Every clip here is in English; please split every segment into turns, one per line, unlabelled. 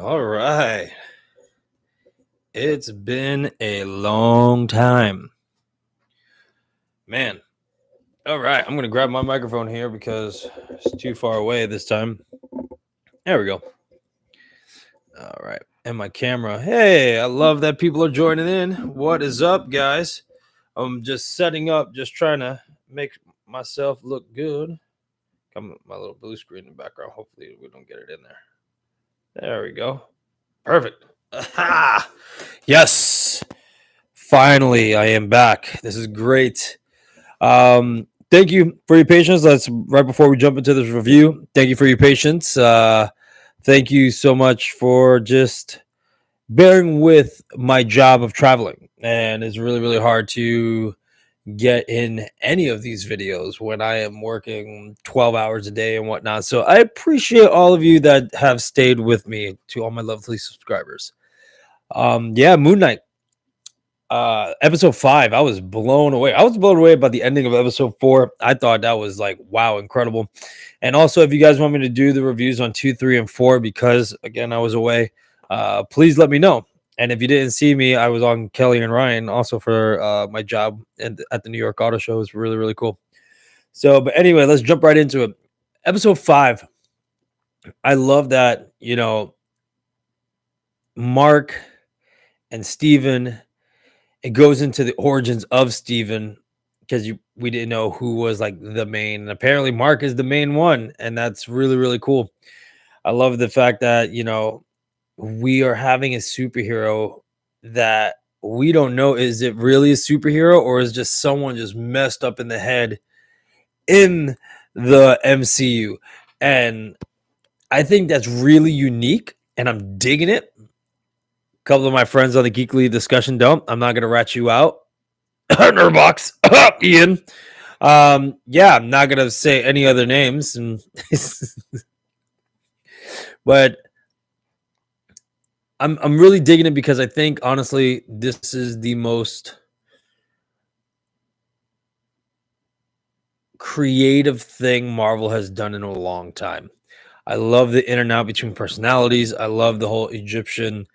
All right. It's been a long time. Man. All right. I'm going to grab my microphone here because it's too far away this time. There we go. All right. And my camera. Hey, I love that people are joining in. What is up, guys? I'm just setting up, just trying to make myself look good. Come my little blue screen in the background. Hopefully, we don't get it in there. There we go. Perfect. Aha! Yes. Finally, I am back. This is great. Thank you for your patience. That's right before we jump into this review. Thank you for your patience. Thank you so much for just bearing with my job of traveling. And it's really, really hard to get in any of these videos when I am working 12 hours a day and whatnot. So I appreciate all of you that have stayed with me, to all my lovely subscribers. Yeah, Moon Knight. Episode 5, I was blown away. I was blown away by the ending of episode 4. I thought that was like, wow, incredible. And also, if you guys want me to do the reviews on 2, 3, and 4, because again, I was away, please let me know. And if you didn't see me, I was on Kelly and Ryan also for my job at the New York Auto Show. It was really, really cool. So, but anyway, let's jump right into it. Episode 5. I love that, Mark and Steven, it goes into the origins of Steven because we didn't know who was like the main. And apparently Mark is the main one, and that's really, really cool. I love the fact that, we are having a superhero that we don't know, is it really a superhero or is just someone just messed up in the head in the MCU? And I think that's really unique and I'm digging it. A couple of my friends on the Geekly discussion don't. I'm not going to rat you out. Nerdbox, Ian. Yeah, I'm not going to say any other names. But I'm really digging it because I think, honestly, this is the most creative thing Marvel has done in a long time. I love the in and out between personalities. I love the whole Egyptian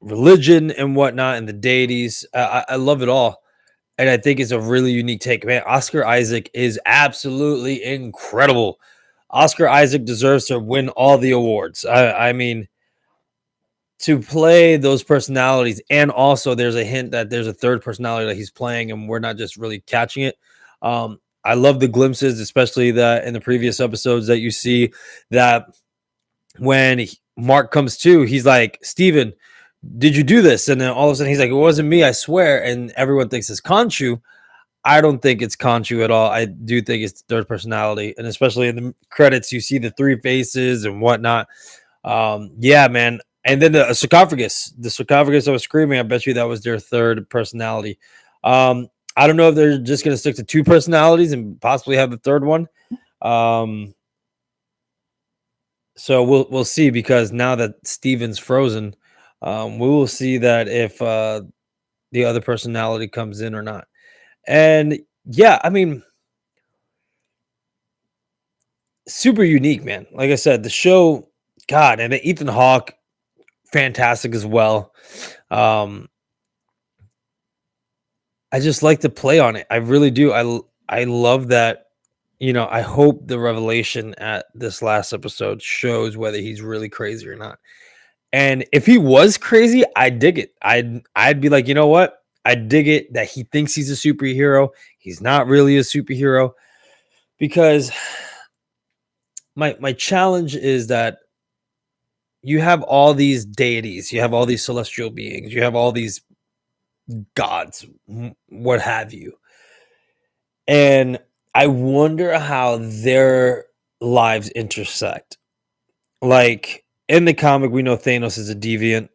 religion and whatnot and the deities. I love it all. And I think it's a really unique take. Man, Oscar Isaac is absolutely incredible. Oscar Isaac deserves to win all the awards. I mean, to play those personalities, and also there's a hint that there's a third personality that he's playing, and we're not just really catching it. I love the glimpses, especially that in the previous episodes that you see that when Mark comes to, he's like, Steven, did you do this? And then all of a sudden he's like, it wasn't me, I swear. And everyone thinks it's Khonshu. I don't think it's Khonshu at all. I do think it's third personality. And especially in the credits, you see the 3 faces and whatnot. Yeah, man. And then the sarcophagus I was screaming, I bet you that was their third personality. I don't know if they're just going to stick to 2 personalities and possibly have the third one. So we'll see, because now that Steven's frozen, we will see that if the other personality comes in or not. And yeah, I mean, super unique, man. Like I said, the show, God, and Ethan Hawke, fantastic as well. I just like to play on it. I really do. I love that. I hope the revelation at this last episode shows whether he's really crazy or not. And if he was crazy, I dig it. I'd be like, you know what? I dig it that he thinks he's a superhero. He's not really a superhero, because my challenge is that you have all these deities, you have all these celestial beings, you have all these gods, what have you. And I wonder how their lives intersect. Like in the comic, we know Thanos is a deviant.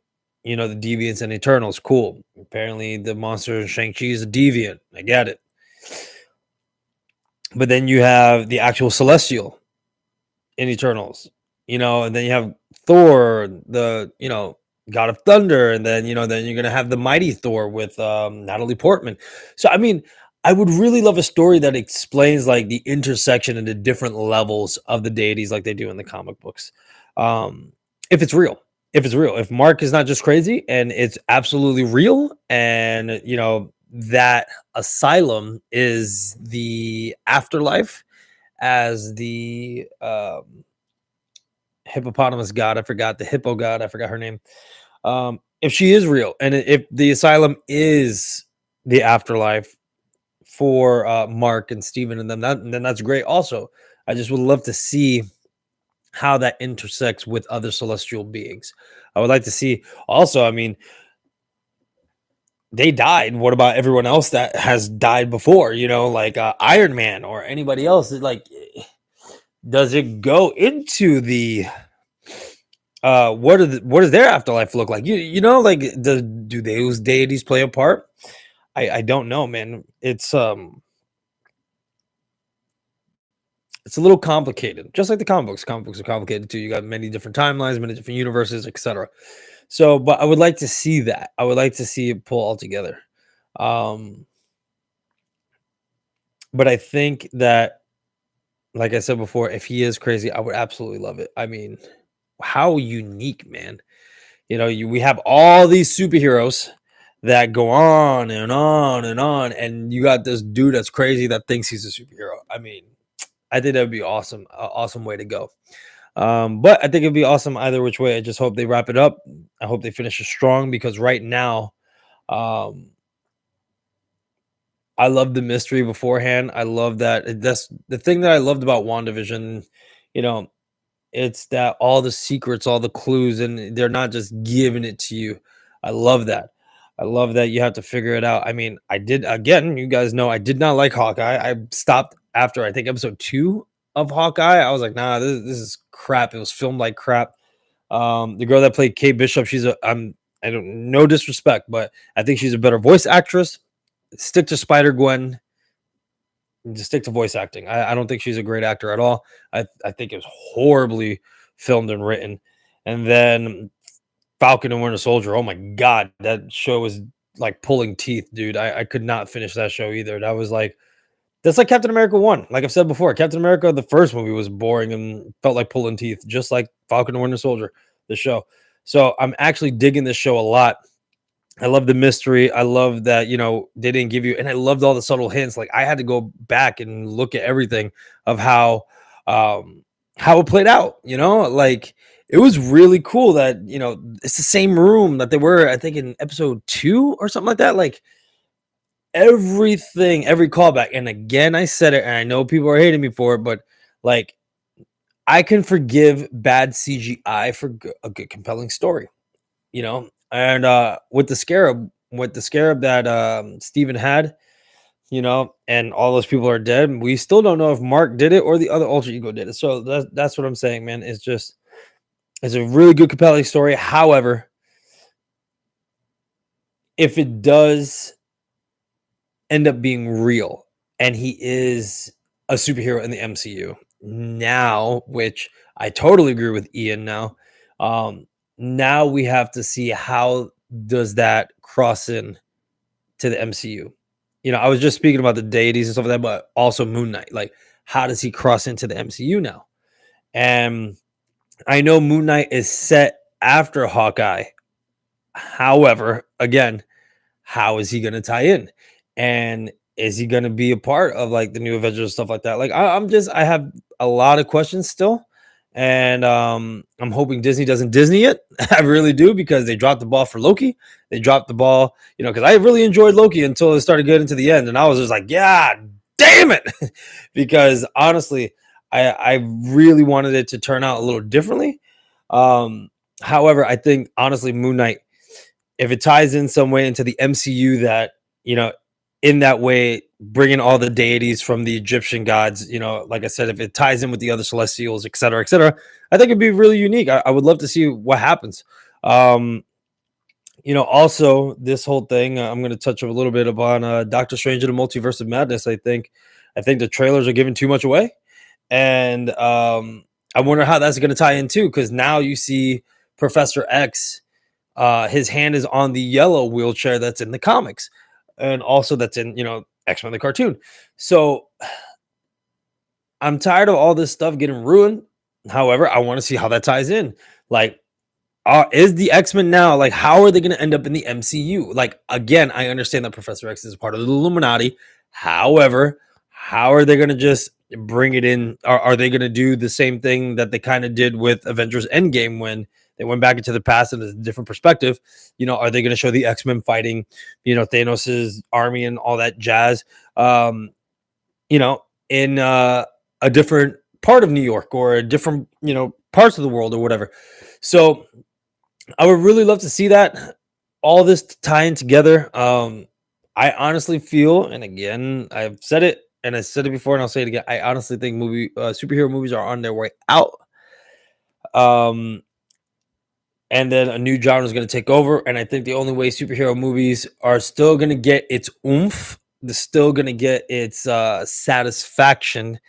The deviants and Eternals, cool. Apparently, the monster in Shang-Chi is a deviant. I get it. But then you have the actual Celestial in Eternals, and then you have Thor, the God of Thunder, and then then you're gonna have the mighty Thor with Natalie Portman. So I mean, I would really love a story that explains like the intersection and the different levels of the deities, like they do in the comic books. Um, if it's real, if Mark is not just crazy and it's absolutely real, and that asylum is the afterlife, as the hippopotamus god, I forgot the hippo god, I forgot her name. If she is real, and if the asylum is the afterlife for Mark and Steven and them, then that's great. Also, I just would love to see how that intersects with other celestial beings. I would like to see also, I mean, they died. What about everyone else that has died before? Like Iron Man or anybody else. Like, does it go into the what does their afterlife look like? Like, do those deities play a part? I don't know, man. It's a little complicated, just like the comic books. Comic books are complicated too. You got many different timelines, many different universes, etc. So, but I would like to see that. I would like to see it pull all together. Um, but I think that, like I said before, if he is crazy, I would absolutely love it. I mean, how unique, man. We have all these superheroes that go on and on and on, and you got this dude that's crazy that thinks he's a superhero. I mean, I think that would be awesome, awesome way to go. But I think it'd be awesome either which way. I just hope they wrap it up. I hope they finish it strong, because right now, um, I love the mystery beforehand. I love that. That's the thing that I loved about WandaVision. You know, it's that all the secrets, all the clues, and they're not just giving it to you. I love that. I love that you have to figure it out. I mean, I did, again, you guys know I did not like Hawkeye. I stopped after, I think, episode 2 of Hawkeye. I was like, nah, this is crap. It was filmed like crap. The girl that played Kate Bishop, I don't, no disrespect, but I think she's a better voice actress. Stick to Spider Gwen. Just stick to voice acting. I don't think she's a great actor at all. I think it was horribly filmed and written. And then Falcon and Winter Soldier. Oh my god, that show was like pulling teeth, dude. I could not finish that show either. That's like Captain America 1. Like I've said before, Captain America, the first movie, was boring and felt like pulling teeth, just like Falcon and Winter Soldier, the show. So I'm actually digging this show a lot. I love the mystery. I love that, they didn't give you, and I loved all the subtle hints. Like, I had to go back and look at everything of how it played out, like, it was really cool that, it's the same room that they were, I think, in episode 2 or something like that. Like, everything, every callback. And again, I said it, and I know people are hating me for it, but like, I can forgive bad CGI for a good compelling story, and with the scarab that Steven had, and all those people are dead. We still don't know if Mark did it or the other alter ego did it. So that's what I'm saying, man. It's a really good compelling story. However, if it does end up being real and he is a superhero in the MCU now, which I totally agree with Ian now. Now we have to see how does that cross in to the MCU. I was just speaking about the deities and stuff like that, but also Moon Knight. Like, how does he cross into the MCU now? And I know Moon Knight is set after Hawkeye. However, again, how is he going to tie in? And is he going to be a part of like the new Avengers, stuff like that? Like, I have a lot of questions still. And I'm hoping Disney doesn't Disney it. I really do, because they dropped the ball for Loki. They dropped the ball, because I really enjoyed Loki until it started getting to the end, and I was just like, yeah, damn it, because honestly, I really wanted it to turn out a little differently. However, I think honestly, Moon Knight, if it ties in some way into the MCU, that in that way, bringing all the deities from the Egyptian gods, like I said, if it ties in with the other celestials, et cetera, I think it'd be really unique. I would love to see what happens. Also this whole thing, I'm going to touch a little bit upon Doctor Strange and the Multiverse of Madness. I think the trailers are giving too much away, and I wonder how that's going to tie in too, because now you see Professor X. His hand is on the yellow wheelchair that's in the comics, and also that's in X-Men the cartoon. So I'm tired of all this stuff getting ruined. However, I want to see how that ties in. Like, is the X-Men now, like, how are they going to end up in the MCU? Like, again, I understand that Professor X is part of the Illuminati. However, how are they going to just bring it in? Are they going to do the same thing that they kind of did with Avengers Endgame when they went back into the past and a different perspective? Are they going to show the X-Men fighting, Thanos's army and all that jazz? In a different part of New York or a different, parts of the world or whatever. So I would really love to see that, all this tying together. I honestly feel, and again, I've said it and I said it before and I'll say it again. I honestly think superhero movies are on their way out. Um, and then a new genre is going to take over. And I think the only way superhero movies are still going to get its oomph, they're still going to get its satisfaction,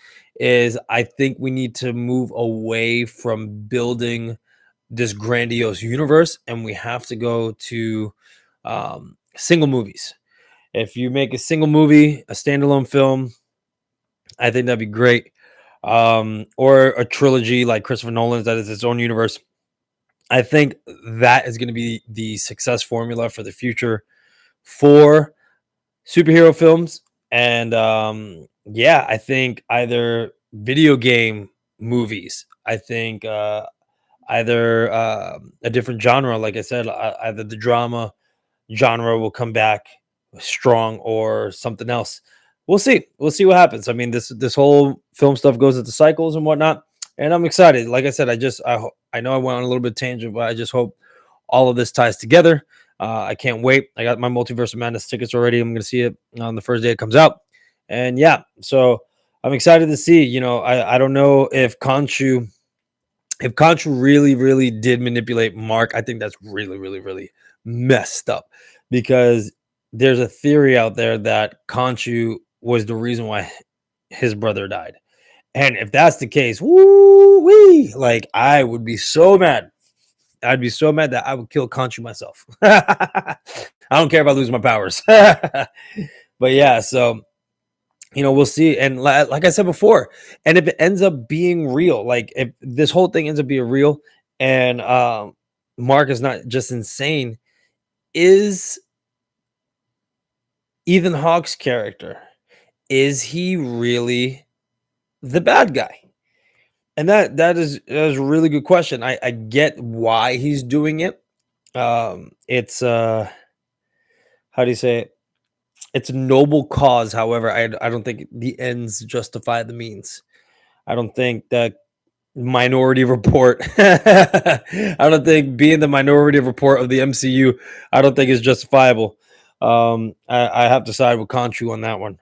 is I think we need to move away from building this grandiose universe and we have to go to single movies. If you make a single movie, a standalone film, I think that'd be great. Or a trilogy like Christopher Nolan's that is its own universe. I think that is going to be the success formula for the future for superhero films. And yeah, I think either video game movies, I think either a different genre, like I said, either the drama genre will come back strong or something else. We'll see. We'll see what happens. I mean, this whole film stuff goes into cycles and whatnot, and I'm excited. Like I said, I know I went on a little bit tangent, but I just hope all of this ties together. I can't wait. I got my Multiverse of Madness tickets already. I'm going to see it on the first day it comes out, and yeah, so I'm excited to see. I don't know if Contra really, really did manipulate Mark. I think that's really, really, really messed up because there's a theory out there that Conchu was the reason why his brother died. And if that's the case, woo wee, like I would be so mad. I'd be so mad that I would kill Conchu myself. I don't care if I lose my powers. But yeah, so we'll see. And like I said before, and if it ends up being real, like if this whole thing ends up being real and Mark is not just insane, is Ethan Hawke's character, is he really the bad guy? And that is a really good question. I get why he's doing it. It's how do you say it? It's a noble cause. However, I don't think the ends justify the means. I don't think that Minority Report. I don't think being the Minority Report of the MCU, I don't think is justifiable. I have to side with Conchu on that one.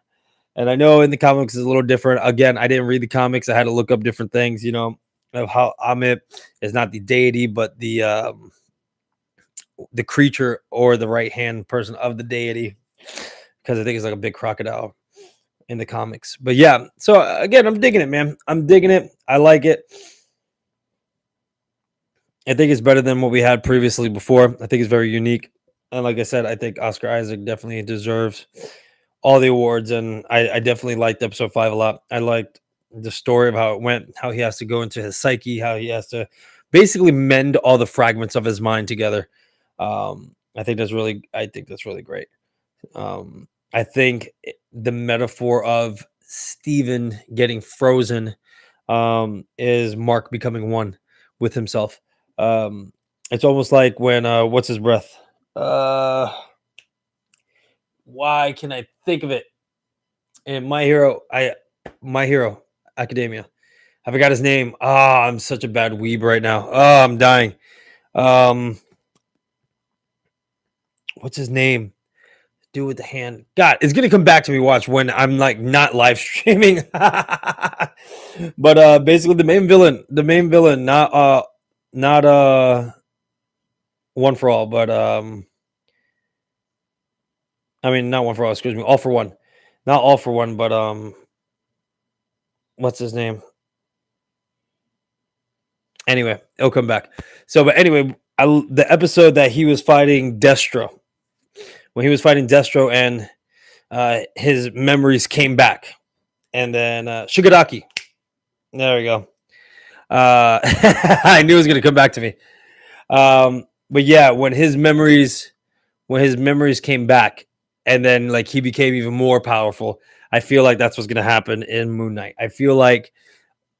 And I know in the comics is a little different. Again, I didn't read the comics. I had to look up different things, of how Amit is not the deity, but the creature or the right hand person of the deity, because I think it's like a big crocodile in the comics. But yeah, so again, I'm digging it, man. I'm digging it. I like it. I think it's better than what we had previously before. I think it's very unique. And like I said, I think Oscar Isaac definitely deserves all the awards. And I definitely liked episode 5 a lot. I liked the story of how it went, how he has to go into his psyche, how he has to basically mend all the fragments of his mind together. I think that's really great. I think the metaphor of Steven getting frozen is Mark becoming one with himself. It's almost like when what's his breath? Why can I think of it? And My Hero Academia. I forgot his name. I'm such a bad weeb right now. I'm dying. What's his name? Do with the hand. God, it's gonna come back to me. Watch when I'm like not live streaming. But basically the main villain, not One for All, but I mean not One for All, excuse me, All for One. Not All for One, but what's his name? Anyway, it'll come back. So, but anyway, the episode that he was fighting Destro, when he was fighting Destro and his memories came back. And then Shigaraki. There we go. I knew it was gonna come back to me. But yeah, when his memories came back, and then like he became even more powerful, I feel like that's what's gonna happen in Moon Knight. I feel like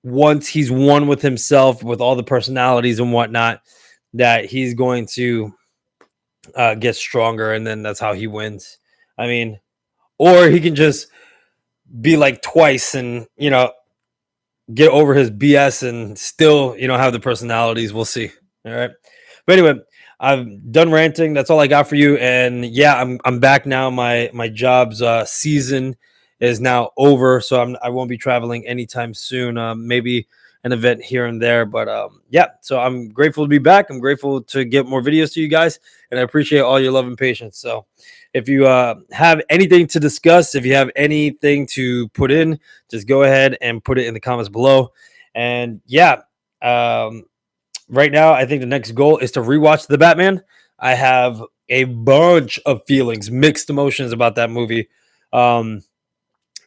once he's one with himself, with all the personalities and whatnot, that he's going to get stronger, and then that's how he wins. I mean, or he can just be like twice, and get over his BS and still, have the personalities. We'll see. All right. But anyway, I'm done ranting. That's all I got for you. And yeah, I'm back now. My job's season is now over, so I won't be traveling anytime soon. Maybe an event here and there, but yeah. So I'm grateful to be back. I'm grateful to get more videos to you guys, and I appreciate all your love and patience. So if you have anything to discuss, if you have anything to put in, just go ahead and put it in the comments below. And yeah, right now, I think the next goal is to rewatch The Batman. I have a bunch of feelings, mixed emotions about that movie. Um,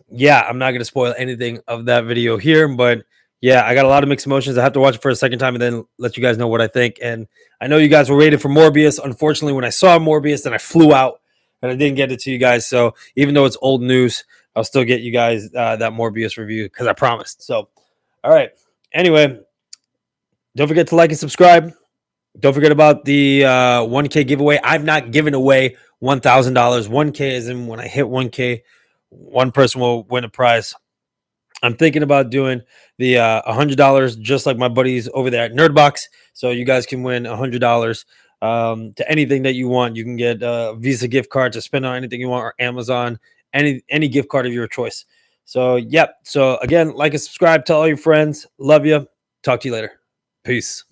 yeah, I'm not going to spoil anything of that video here, but yeah, I got a lot of mixed emotions. I have to watch it for a second time and then let you guys know what I think. And I know you guys were waiting for Morbius. Unfortunately, when I saw Morbius, then I flew out and I didn't get it to you guys. So even though it's old news, I'll still get you guys that Morbius review because I promised. So, all right. Anyway, don't forget to like and subscribe. Don't forget about the 1K giveaway. I've not given away $1,000. 1K is in when I hit 1K, one person will win a prize. I'm thinking about doing the $100, just like my buddies over there at Nerdbox. So you guys can win $100 to anything that you want. You can get a Visa gift card to spend on anything you want, or Amazon, any gift card of your choice. So yep. So again, like and subscribe. Tell all your friends. Love you. Talk to you later. Peace.